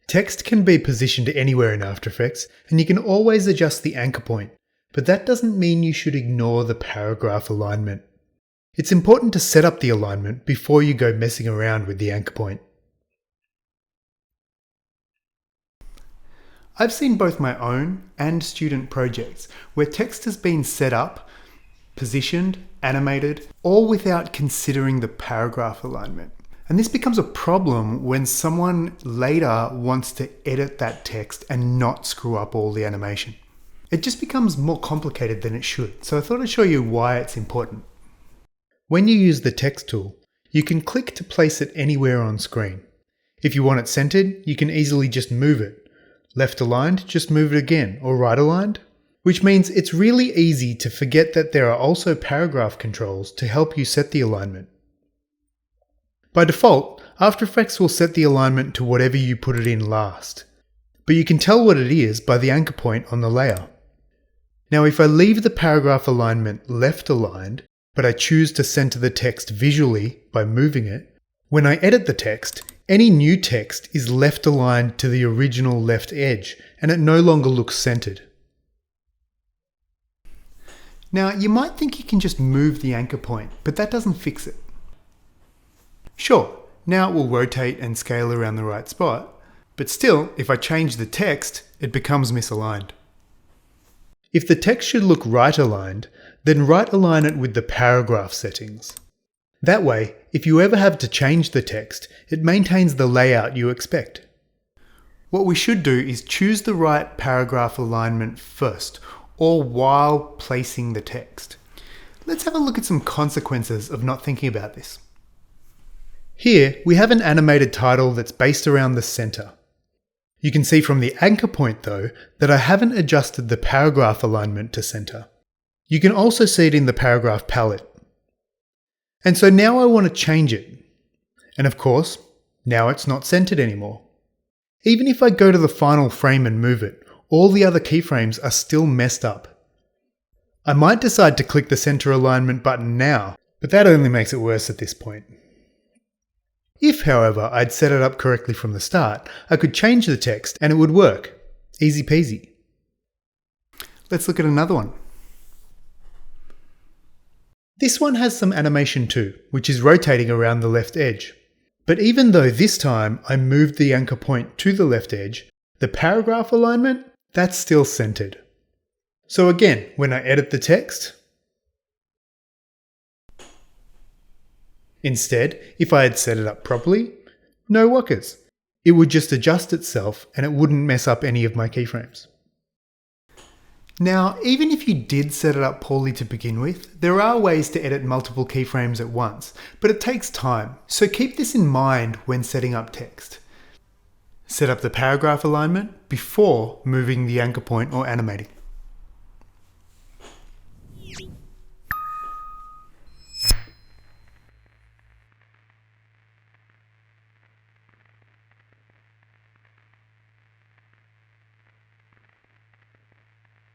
Text can be positioned anywhere in After Effects, and you can always adjust the anchor point, but that doesn't mean you should ignore the paragraph alignment. It's important to set up the alignment before you go messing around with the anchor point. I've seen both my own and student projects where text has been set up, positioned, animated, all without considering the paragraph alignment. And this becomes a problem when someone later wants to edit that text and not screw up all the animation. It just becomes more complicated than it should, so I thought I'd show you why it's important. When you use the text tool, you can click to place it anywhere on screen. If you want it centered, you can easily just move it. Left aligned, just move it again, or right aligned, which means it's really easy to forget that there are also paragraph controls to help you set the alignment. By default, After Effects will set the alignment to whatever you put it in last, but you can tell what it is by the anchor point on the layer. Now if I leave the paragraph alignment left aligned, but I choose to center the text visually by moving it, when I edit the text, any new text is left aligned to the original left edge, and it no longer looks centered. Now you might think you can just move the anchor point, but that doesn't fix it. Sure, now it will rotate and scale around the right spot, but still, if I change the text, it becomes misaligned. If the text should look right aligned, then right align it with the paragraph settings. That way, if you ever have to change the text, it maintains the layout you expect. What we should do is choose the right paragraph alignment first, or while placing the text. Let's have a look at some consequences of not thinking about this. Here, we have an animated title that's based around the center. You can see from the anchor point though, that I haven't adjusted the paragraph alignment to center. You can also see it in the paragraph palette. And so now I want to change it. And of course, now it's not centered anymore. Even if I go to the final frame and move it, all the other keyframes are still messed up. I might decide to click the center alignment button now, but that only makes it worse at this point. If, however, I'd set it up correctly from the start, I could change the text and it would work. Easy peasy. Let's look at another one. This one has some animation too, which is rotating around the left edge. But even though this time I moved the anchor point to the left edge, the paragraph alignment, that's still centered. So again, when I edit the text, instead, if I had set it up properly, no whockers. It would just adjust itself and it wouldn't mess up any of my keyframes. Now, even if you did set it up poorly to begin with, there are ways to edit multiple keyframes at once, but it takes time, so keep this in mind when setting up text. Set up the paragraph alignment before moving the anchor point or animating.